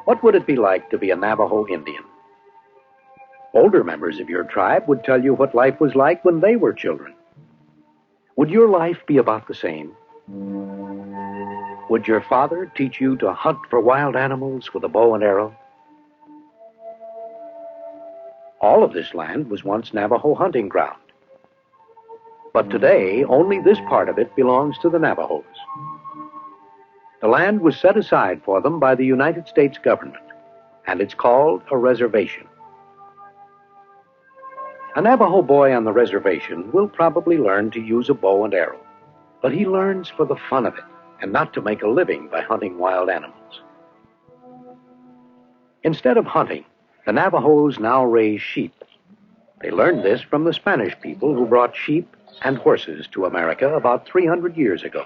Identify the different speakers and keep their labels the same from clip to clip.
Speaker 1: What would it be like to be a Navajo Indian? Older members of your tribe would tell you what life was like when they were children. Would your life be about the same? Would your father teach you to hunt for wild animals with a bow and arrow? All of this land was once Navajo hunting ground. But today, only this part of it belongs to the Navajos. The land was set aside for them by the United States government, and it's called a reservation. A Navajo boy on the reservation will probably learn to use a bow and arrow, but he learns for the fun of it and not to make a living by hunting wild animals. Instead of hunting, the Navajos now raise sheep. They learned this from the Spanish people who brought sheep and horses to America about 300 years ago.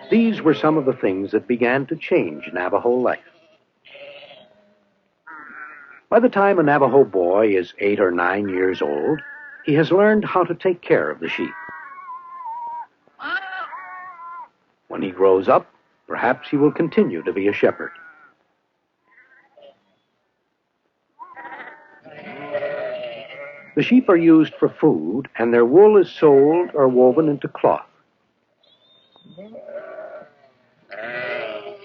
Speaker 1: These were some of the things that began to change Navajo life. By the time a Navajo boy is 8 or 9 years old, he has learned how to take care of the sheep. When he grows up, perhaps he will continue to be a shepherd. The sheep are used for food, and their wool is sold or woven into cloth.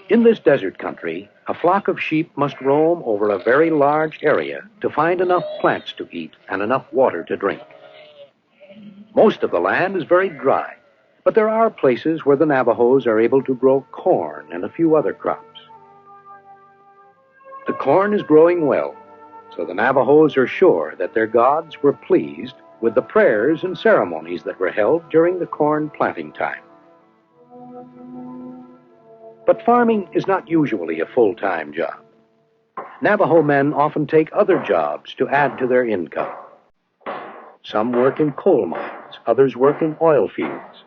Speaker 1: In this desert country, a flock of sheep must roam over a very large area to find enough plants to eat and enough water to drink. Most of the land is very dry, but there are places where the Navajos are able to grow corn and a few other crops. The corn is growing well, so the Navajos are sure that their gods were pleased with the prayers and ceremonies that were held during the corn planting time. But farming is not usually a full-time job. Navajo men often take other jobs to add to their income. Some work in coal mines, others work in oil fields.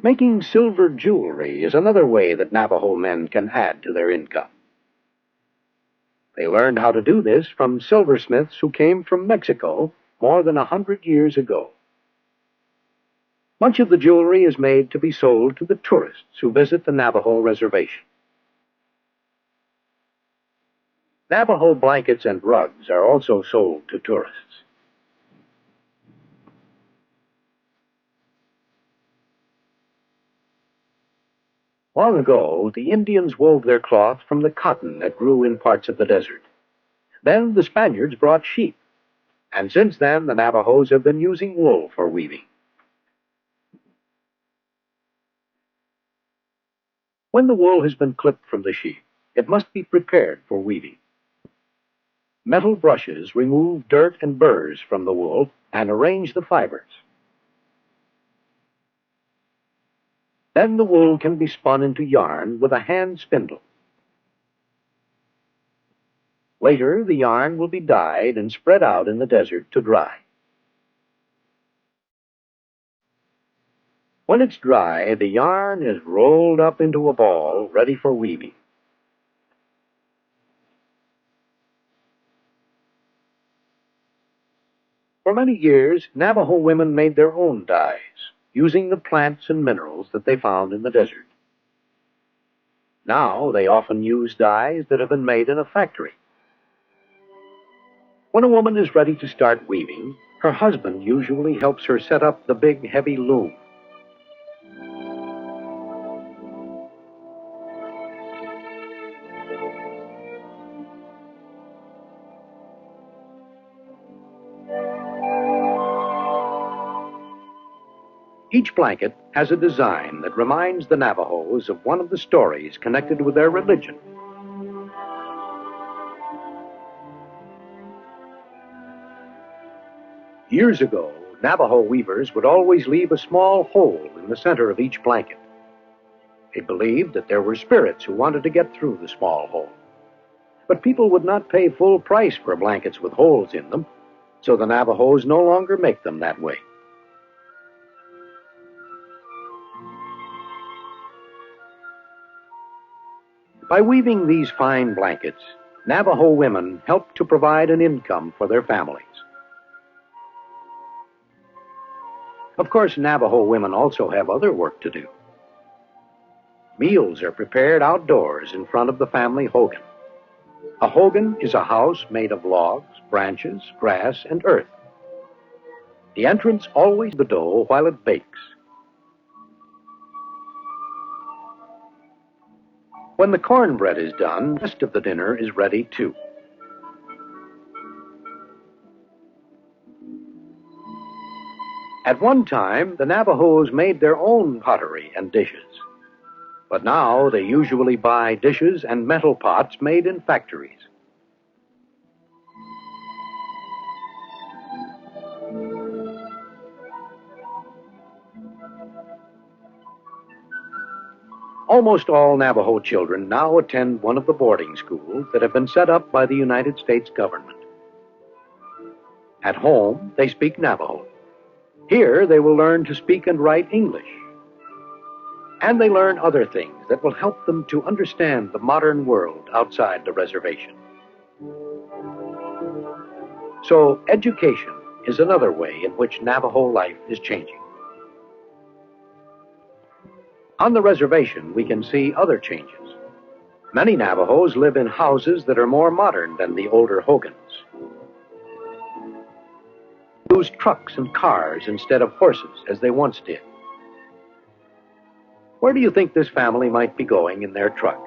Speaker 1: Making silver jewelry is another way that Navajo men can add to their income. They learned how to do this from silversmiths who came from Mexico more than 100 years ago. Much of the jewelry is made to be sold to the tourists who visit the Navajo reservation. Navajo blankets and rugs are also sold to tourists. Long ago, the Indians wove their cloth from the cotton that grew in parts of the desert. Then the Spaniards brought sheep, and since then the Navajos have been using wool for weaving. When the wool has been clipped from the sheep, it must be prepared for weaving. Metal brushes remove dirt and burrs from the wool and arrange the fibers. Then the wool can be spun into yarn with a hand spindle. Later, the yarn will be dyed and spread out in the desert to dry. When it's dry, the yarn is rolled up into a ball ready for weaving. For many years, Navajo women made their own dyes, using the plants and minerals that they found in the desert. Now they often use dyes that have been made in a factory. When a woman is ready to start weaving, her husband usually helps her set up the big, heavy loom. Each blanket has a design that reminds the Navajos of one of the stories connected with their religion. Years ago, Navajo weavers would always leave a small hole in the center of each blanket. They believed that there were spirits who wanted to get through the small hole. But people would not pay full price for blankets with holes in them, so the Navajos no longer make them that way. By weaving these fine blankets, Navajo women help to provide an income for their families. Of course, Navajo women also have other work to do. Meals are prepared outdoors in front of the family hogan. A hogan is a house made of logs, branches, grass, and earth. The entrance always the dough while it bakes. When the cornbread is done, the rest of the dinner is ready too. At one time, the Navajos made their own pottery and dishes. But now they usually buy dishes and metal pots made in factories. Almost all Navajo children now attend one of the boarding schools that have been set up by the United States government. At home, they speak Navajo. Here, they will learn to speak and write English. And they learn other things that will help them to understand the modern world outside the reservation. So, education is another way in which Navajo life is changing. On the reservation, we can see other changes. Many Navajos live in houses that are more modern than the older hogans. They use trucks and cars instead of horses, as they once did. Where do you think this family might be going in their truck?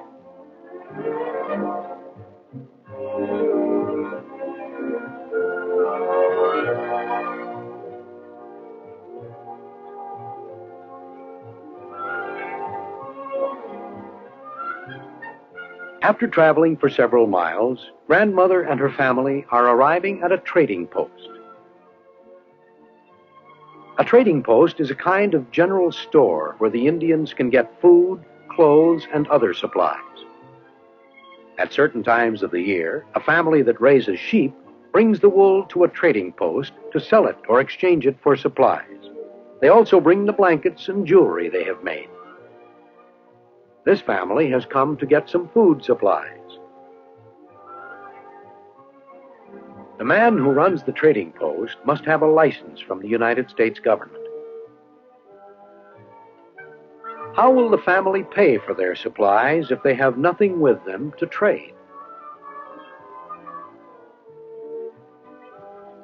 Speaker 1: After traveling for several miles, Grandmother and her family are arriving at a trading post. A trading post is a kind of general store where the Indians can get food, clothes, and other supplies. At certain times of the year, a family that raises sheep brings the wool to a trading post to sell it or exchange it for supplies. They also bring the blankets and jewelry they have made. This family has come to get some food supplies. The man who runs the trading post must have a license from the United States government. How will the family pay for their supplies if they have nothing with them to trade?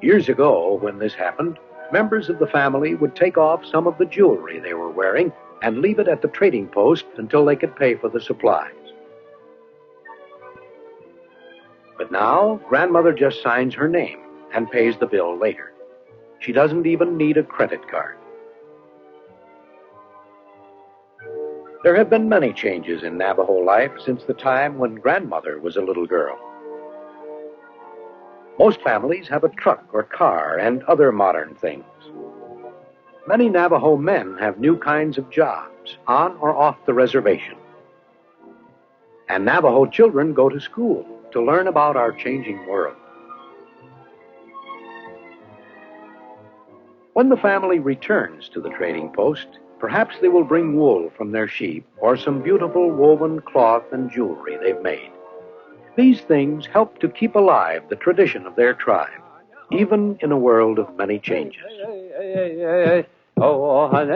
Speaker 1: Years ago, when this happened, members of the family would take off some of the jewelry they were wearing and leave it at the trading post until they could pay for the supplies. But now, Grandmother just signs her name and pays the bill later. She doesn't even need a credit card. There have been many changes in Navajo life since the time when Grandmother was a little girl. Most families have a truck or car and other modern things. Many Navajo men have new kinds of jobs on or off the reservation. And Navajo children go to school to learn about our changing world. When the family returns to the trading post, perhaps they will bring wool from their sheep or some beautiful woven cloth and jewelry they've made. These things help to keep alive the tradition of their tribe, even in a world of many changes. Oh, honey,